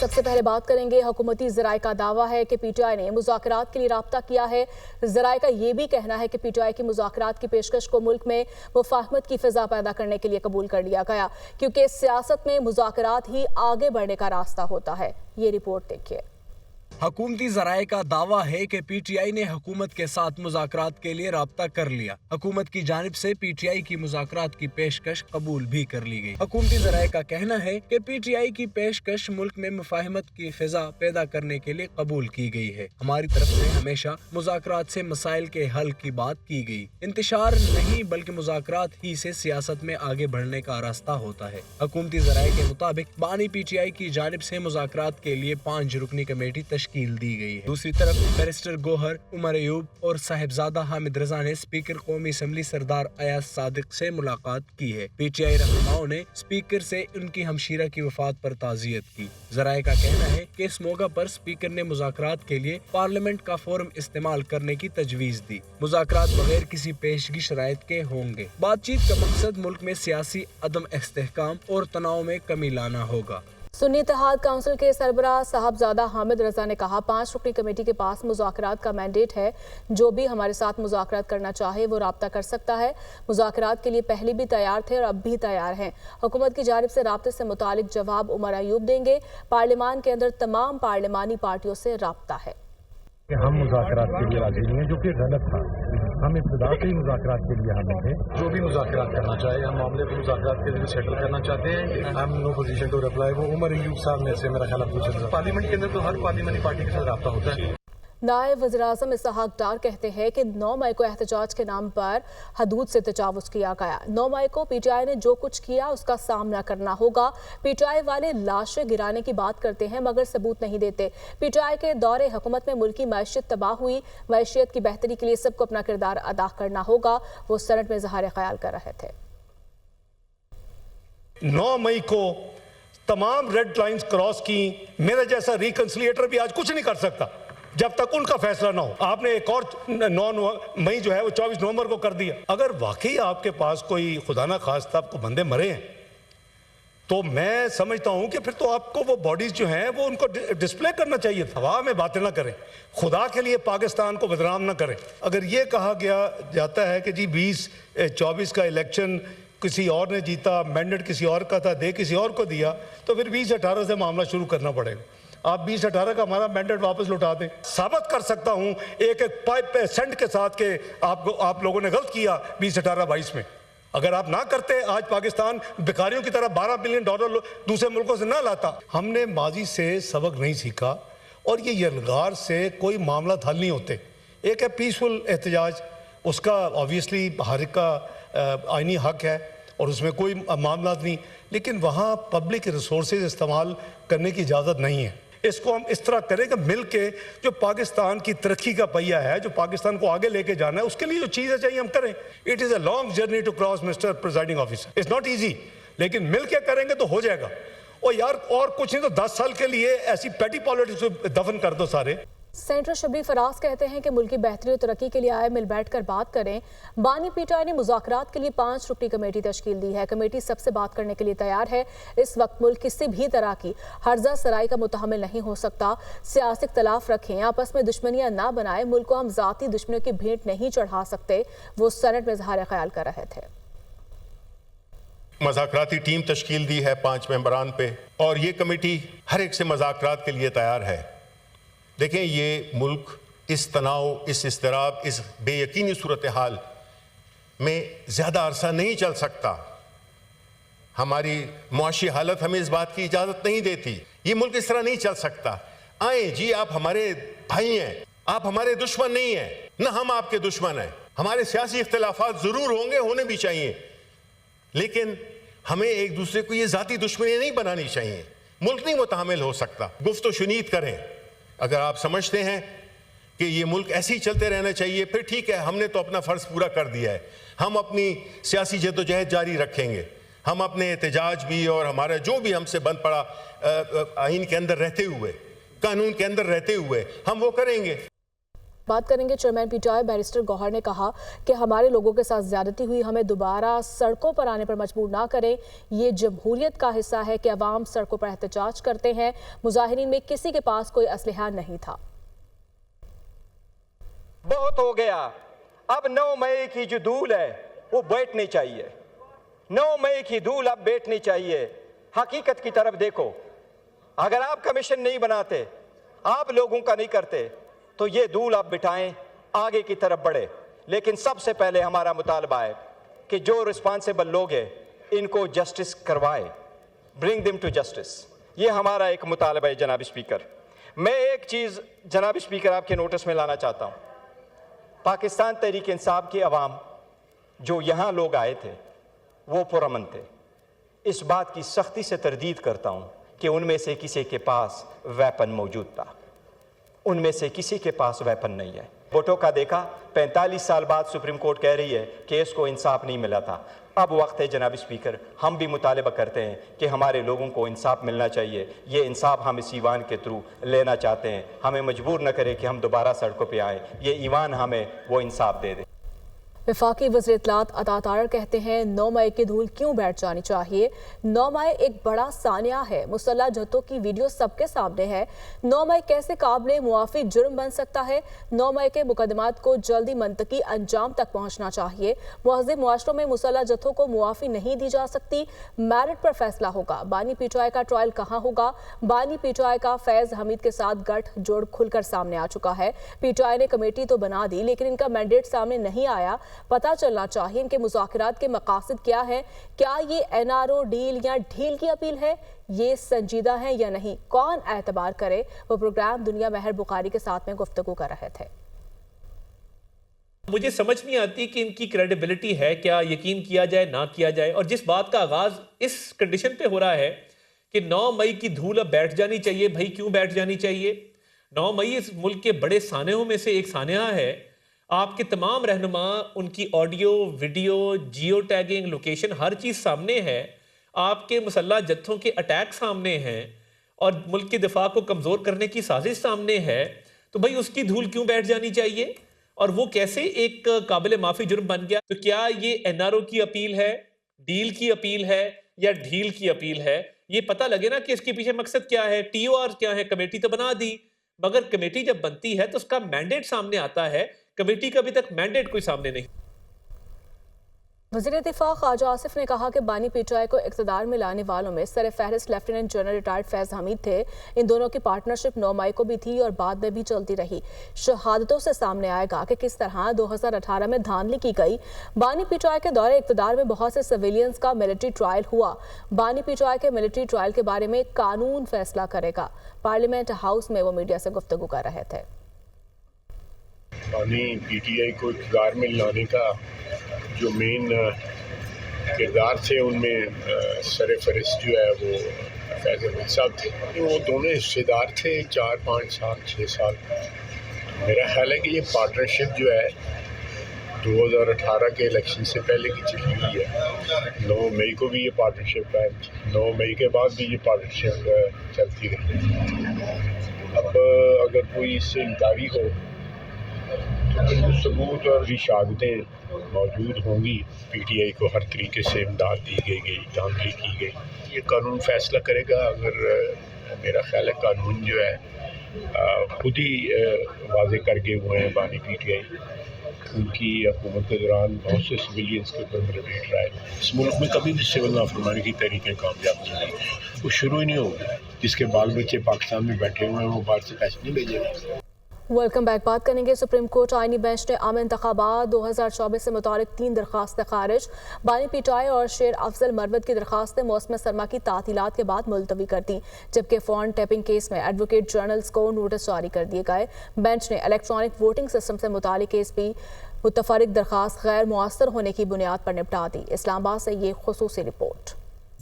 سب سے پہلے بات کریں گے حکومتی ذرائع کا دعویٰ ہے کہ پی ٹی آئی نے مذاکرات کے لیے رابطہ کیا ہے۔ ذرائع کا یہ بھی کہنا ہے کہ پی ٹی آئی کی مذاکرات کی پیشکش کو ملک میں مفاہمت کی فضا پیدا کرنے کے لیے قبول کر لیا گیا، کیونکہ سیاست میں مذاکرات ہی آگے بڑھنے کا راستہ ہوتا ہے۔ یہ رپورٹ دیکھیے۔ حکومتی ذرائع کا دعویٰ ہے کہ پی ٹی آئی نے حکومت کے ساتھ مذاکرات کے لیے رابطہ کر لیا۔ حکومت کی جانب سے پی ٹی آئی کی مذاکرات کی پیشکش قبول بھی کر لی گئی۔ حکومتی ذرائع کا کہنا ہے کہ پی ٹی آئی کی پیشکش ملک میں مفاہمت کی فضا پیدا کرنے کے لیے قبول کی گئی ہے۔ ہماری طرف سے ہمیشہ مذاکرات سے مسائل کے حل کی بات کی گئی۔ انتشار نہیں بلکہ مذاکرات ہی سے سیاست میں آگے بڑھنے کا راستہ ہوتا ہے۔ حکومتی ذرائع کے مطابق بانی پی ٹی آئی کی جانب سے مذاکرات کے لیے 5 رکنی کمیٹی تشکیل دی گئی ہے۔ دوسری طرف بیرسٹر گوہر عمر ایوب اور صاحبزادہ حامد رضا نے اسپیکر قومی اسمبلی سردار ایاز صادق سے ملاقات کی ہے۔ پی ٹی آئی رہنماؤں نے اسپیکر سے ان کی ہمشیرہ کی وفات پر تعزیت کی۔ ذرائع کا کہنا ہے کہ اس موقع پر اسپیکر نے مذاکرات کے لیے پارلیمنٹ کا فورم استعمال کرنے کی تجویز دی۔ مذاکرات بغیر کسی پیشگی شرائط کے ہوں گے۔ بات چیت کا مقصد ملک میں سیاسی عدم استحکام اور تناؤ میں کمی لانا ہوگا۔ سنی اتحاد کونسل کے سربراہ صاحبزادہ حامد رضا نے کہا 5 رکنی کمیٹی کے پاس مذاکرات کا مینڈیٹ ہے، جو بھی ہمارے ساتھ مذاکرات کرنا چاہے وہ رابطہ کر سکتا ہے۔ مذاکرات کے لیے پہلے بھی تیار تھے اور اب بھی تیار ہیں۔ حکومت کی جانب سے رابطے سے متعلق جواب عمر ایوب دیں گے۔ پارلیمان کے اندر تمام پارلیمانی پارٹیوں سے رابطہ ہے۔ ہم مذاکرات کے لیے راضی نہیں ہیں، جو کہ غلط تھا۔ ہم ابتدا سے ہی مذاکرات کے لیے حاضر تھے۔ جو بھی مذاکرات کرنا چاہے، ہم معاملے کو مذاکرات کے لیے سیٹل کرنا چاہتے ہیں۔ ہم نو پوزیشن ٹو رپلائی۔ وہ عمر ایوب صاحب نے سے میرا خیال پوچھا، پارلیمنٹ کے اندر تو ہر پارلیمانی پارٹی کے ساتھ رابطہ ہوتا ہے۔ نائب وزیراعظم اسحاق ڈار کہتے ہیں کہ 9 مئی کو احتجاج کے نام پر حدود سے تجاوز کیا گیا۔ 9 مئی کو پی ٹی آئی نے جو کچھ کیا اس کا سامنا کرنا ہوگا۔ پی ٹی آئی والے لاشیں گرانے کی بات کرتے ہیں مگر ثبوت نہیں دیتے۔ پی ٹی آئی کے دور حکومت میں ملکی معیشت تباہ ہوئی۔ معیشت کی بہتری کے لیے سب کو اپنا کردار ادا کرنا ہوگا، وہ سینٹ میں اظہار خیال کر رہے تھے۔ 9 مئی کو تمام ریڈ لائنز کراس کی۔ میرا جیسا ریکنسلیٹر بھی آج کچھ نہیں کر سکتا جب تک ان کا فیصلہ نہ ہو۔ آپ نے ایک اور 9 مئی جو ہے وہ 24 نومبر کو کر دیا۔ اگر واقعی آپ کے پاس کوئی خدا نہ خواستہ آپ کو بندے مرے ہیں تو میں سمجھتا ہوں کہ پھر تو آپ کو وہ باڈیز جو ہیں وہ ان کو ڈسپلے کرنا چاہیے تھا۔ ہوا میں باتیں نہ کریں، خدا کے لیے پاکستان کو بدنام نہ کریں۔ اگر یہ کہا جاتا ہے کہ جی 2024 کا الیکشن کسی اور نے جیتا، مینڈیٹ کسی اور کا تھا، دے کسی اور کو دیا، تو پھر 2018 سے معاملہ شروع کرنا پڑے گا۔ آپ 2018 کا ہمارا مینڈیٹ واپس لوٹا دیں۔ ثابت کر سکتا ہوں ایک سینٹ کے ساتھ کہ آپ لوگوں نے غلط کیا 2018-22 میں۔ اگر آپ نہ کرتے آج پاکستان بیکاریوں کی طرح $12 بلین دوسرے ملکوں سے نہ لاتا۔ ہم نے ماضی سے سبق نہیں سیکھا اور یہ یلغار سے کوئی معاملہ حل نہیں ہوتے۔ ایک ہے پیسفل احتجاج، اس کا آبویسلی ہر ایک کا آئینی حق ہے اور اس میں کوئی معاملات نہیں، لیکن وہاں پبلک ریسورسز استعمال کرنے کی اجازت نہیں ہے۔ اس کو ہم اس طرح کریں کہ مل کے جو پاکستان کی ترقی کا پہیہ ہے، جو پاکستان کو آگے لے کے جانا ہے، اس کے لیے جو چیزیں چاہیے ہم کریں۔ It is a long journey to cross mister presiding officer, it's not easy, لیکن مل کے کریں گے تو ہو جائے گا۔ اور یار اور کچھ نہیں تو 10 سال کے لیے ایسی پیٹی پالیٹکس کو دفن کر دو سارے۔ سینیٹر شبلی فراز کہتے ہیں کہ ملکی بہتری اور ترقی کے لیے آئے مل بیٹھ کر بات کریں۔ بانی پی ٹی آئی نے مذاکرات کے لیے 5 رکنی کمیٹی تشکیل دی ہے۔ کمیٹی سب سے بات کرنے کے لیے تیار ہے۔ اس وقت ملک کسی بھی طرح کی ہرزہ سرائی کا متحمل نہیں ہو سکتا۔ سیاسی اختلاف رکھیں، آپس میں دشمنیاں نہ بنائیں، ملک کو ہم ذاتی دشمنیوں کی بھیٹ نہیں چڑھا سکتے، وہ سینٹ میں اظہار خیال کر رہے تھے۔ مذاکراتی ٹیم تشکیل دی ہے 5 ممبران پہ، اور یہ کمیٹی ہر ایک سے مذاکرات کے لیے تیار ہے۔ دیکھیں یہ ملک اس تناؤ، اس اضطراب، اس بے یقینی صورتحال میں زیادہ عرصہ نہیں چل سکتا۔ ہماری معاشی حالت ہمیں اس بات کی اجازت نہیں دیتی۔ یہ ملک اس طرح نہیں چل سکتا۔ آئیں جی، آپ ہمارے بھائی ہیں، آپ ہمارے دشمن نہیں ہیں، نہ ہم آپ کے دشمن ہیں۔ ہمارے سیاسی اختلافات ضرور ہوں گے، ہونے بھی چاہیے، لیکن ہمیں ایک دوسرے کو یہ ذاتی دشمنی نہیں بنانی چاہیے۔ ملک نہیں متحمل ہو سکتا۔ گفت و شنید کریں۔ اگر آپ سمجھتے ہیں کہ یہ ملک ایسے ہی چلتے رہنا چاہیے، پھر ٹھیک ہے، ہم نے تو اپنا فرض پورا کر دیا ہے۔ ہم اپنی سیاسی جدوجہد جاری رکھیں گے۔ ہم اپنے احتجاج بھی اور ہمارا جو بھی ہم سے بند پڑا آئین کے اندر رہتے ہوئے، قانون کے اندر رہتے ہوئے، ہم وہ کریں گے۔ بات کریں گے chairman P T I barrister Gohar نے کہا کہ ہمارے لوگوں کے ساتھ زیادتی ہوئی، ہمیں دوبارہ سڑکوں پر آنے پر مجبور نہ کریں۔ یہ جمہوریت کا حصہ ہے کہ عوام سڑکوں پر احتجاج کرتے ہیں۔ مظاہرین میں کسی کے پاس کوئی اسلحہ نہیں تھا۔ بہت ہو گیا، اب 9 مئی کی جو دھول ہے وہ بیٹھنی چاہیے، 9 مئی کی دھول اب بیٹھنی چاہیے۔ حقیقت کی طرف دیکھو، اگر آپ کمیشن نہیں بناتے، آپ لوگوں کا نہیں کرتے تو یہ دھول آپ بٹھائیں، آگے کی طرف بڑھے۔ لیکن سب سے پہلے ہمارا مطالبہ ہے کہ جو رسپانسیبل لوگ ہیں ان کو جسٹس کروائے، برنگ دم ٹو جسٹس۔ یہ ہمارا ایک مطالبہ ہے جناب اسپیکر۔ میں ایک چیز جناب اسپیکر آپ کے نوٹس میں لانا چاہتا ہوں۔ پاکستان تحریک انصاف کی عوام جو یہاں لوگ آئے تھے وہ پرامن تھے۔ اس بات کی سختی سے تردید کرتا ہوں کہ ان میں سے کسی کے پاس ویپن موجود تھا، ان میں سے کسی کے پاس ویپن نہیں ہے۔ بھٹو کا دیکھا، 45 سال بعد سپریم کورٹ کہہ رہی ہے کہ اس کو انصاف نہیں ملا تھا۔ اب وقت ہے جناب اسپیکر، ہم بھی مطالبہ کرتے ہیں کہ ہمارے لوگوں کو انصاف ملنا چاہیے۔ یہ انصاف ہم اس ایوان کے تھرو لینا چاہتے ہیں۔ ہمیں مجبور نہ کرے کہ ہم دوبارہ سڑکوں پہ آئیں، یہ ایوان ہمیں وہ انصاف دے دے۔ وفاقی وزیر اطلاعات عطا تارڑ کہتے ہیں 9 مئی کی دھول کیوں بیٹھ جانی چاہیے۔ 9 مئی ایک بڑا سانحہ ہے، مسلح جھڑپوں کی ویڈیو سب کے سامنے ہے۔ 9 مئی کیسے قابل معافی جرم بن سکتا ہے؟ 9 مئی کے مقدمات کو جلدی منطقی انجام تک پہنچنا چاہیے۔ مہذب معاشروں میں مسلح جتھوں کو معافی نہیں دی جا سکتی، میرٹ پر فیصلہ ہوگا۔ بانی پی ٹی آئی کا ٹرائل کہاں ہوگا؟ بانی پی ٹی آئی کا فیض حمید کے ساتھ گٹھ جوڑ کھل کر سامنے آ چکا ہے۔ پی ٹی آئی نے کمیٹی تو بنا دی لیکن ان کا مینڈیٹ سامنے نہیں آیا۔ پتہ چلنا چاہیے ان کے مذاکرات کے مقاصد کیا ہیں۔ کیا یہ این آر او ڈیل یا ڈھیل کی اپیل ہے؟ یہ سنجیدہ ہے یا نہیں؟ کون اعتبار کرے؟ وہ پروگرام دنیا مہر بخاری کے ساتھ میں گفتگو کر رہے تھے۔ مجھے سمجھ نہیں آتی کہ ان کی کریڈیبلٹی ہے کیا، یقین کیا جائے نہ کیا جائے۔ اور جس بات کا آغاز اس کنڈیشن پہ ہو رہا ہے کہ 9 مئی کی دھول اب بیٹھ جانی چاہیے، بھائی کیوں بیٹھ جانی چاہیے؟ 9 مئی اس ملک کے بڑے سانحوں میں سے ایک سانحہ ہے۔ آپ کے تمام رہنما، ان کی audio, video, geo tagging, location, ہر چیز سامنے ہے۔ آپ کے مسلح جتھوں کے اٹیک سامنے ہیں اور ملک کے دفاع کو کمزور کرنے کی سازش سامنے ہے، تو بھائی اس کی دھول کیوں بیٹھ جانی چاہیے؟ اور وہ کیسے ایک قابل معافی جرم بن گیا؟ تو کیا یہ این آر او کی اپیل ہے، ڈیل کی اپیل ہے یا ڈھیل کی اپیل ہے؟ یہ پتہ لگے نا کہ اس کے پیچھے مقصد کیا ہے۔ ٹی او آر کیا ہے؟ کمیٹی تو بنا دی، مگر کمیٹی جب بنتی ہے تو اس کا مینڈیٹ سامنے آتا ہے۔ کمیٹی کا ابھی تک مینڈیٹ کوئی سامنے نہیں۔ وزیر دفاع خواجہ آصف نے کہا کہ بانی پی ٹی آئی کو اقتدار میں لانے والوں میں سر فہرست لیفٹیننٹ جنرل ریٹائرڈ فیض حمید تھے۔ ان دونوں کی پارٹنرشپ 9 مئی کو بھی تھی اور بعد میں بھی چلتی رہی۔ شہادتوں سے سامنے آئے گا کہ کس طرح 2018 میں دھاندلی کی گئی۔ بانی پی ٹی آئی کے دور اقتدار میں بہت سے سویلینز کا ملٹری ٹرائل ہوا۔ بانی پی ٹی آئی کے ملٹری ٹرائل کے بارے میں قانون فیصلہ کرے گا۔ پارلیمنٹ ہاؤس میں وہ میڈیا سے گفتگو کر رہے تھے۔ بانی پی ٹی آئی کو اقتدار میں لانے کا جو مین کردار تھے ان میں سر فہرست جو ہے وہ فیض حمید صاحب تھے۔ وہ دونوں حصے دار تھے 4 5 سال 6 سال۔ میرا خیال ہے کہ یہ پارٹنرشپ جو ہے 2018 کے الیکشن سے پہلے کی چلی ہوئی ہے۔ 9 مئی کو بھی یہ پارٹنرشپ ہے، 9 مئی کے بعد بھی یہ پارٹنرشپ چلتی رہی۔ اب اگر کوئی اس سے انکاری ہو تو ثبوت اور شہادتیں موجود ہوں گی۔ پی ٹی آئی کو ہر طریقے سے امداد دی گئی، دھاندلی کی گئی، یہ قانون فیصلہ کرے گا۔ اگر میرا خیال ہے قانون جو ہے خود ہی واضح کر کے ہوئے ہیں بانی پی ٹی آئی۔ ان کی حکومت کے دوران بہت سے سویلینز کے اوپر ملٹری ٹرائل، اس ملک میں کبھی بھی سول نافرمانی کی تحریکیں کامیاب نہیں ہوئی، وہ شروع ہی نہیں ہوگی۔ جس کے بال بچے پاکستان میں بیٹھے ہوئے ہیں وہ باہر سے پیسے نہیں بھیجے گا۔ Welcome back. بات کریں گے سپریم کورٹ آئینی بینچ نے عام انتخابات 2024 سے متعلق 3 درخواستیں خارج۔ بانی پی ٹی آئی اور شیر افضل مروت کی درخواستیں موسم سرما کی تعطیلات کے بعد ملتوی کر دیں، جبکہ فون ٹیپنگ کیس میں ایڈوکیٹ جنرلز کو نوٹس جاری کر دیے گئے۔ بینچ نے الیکٹرانک ووٹنگ سسٹم سے متعلق کیس بھی متفرق درخواست غیر مؤثر ہونے کی بنیاد پر نپٹا دی۔ اسلام آباد سے یہ خصوصی رپورٹ۔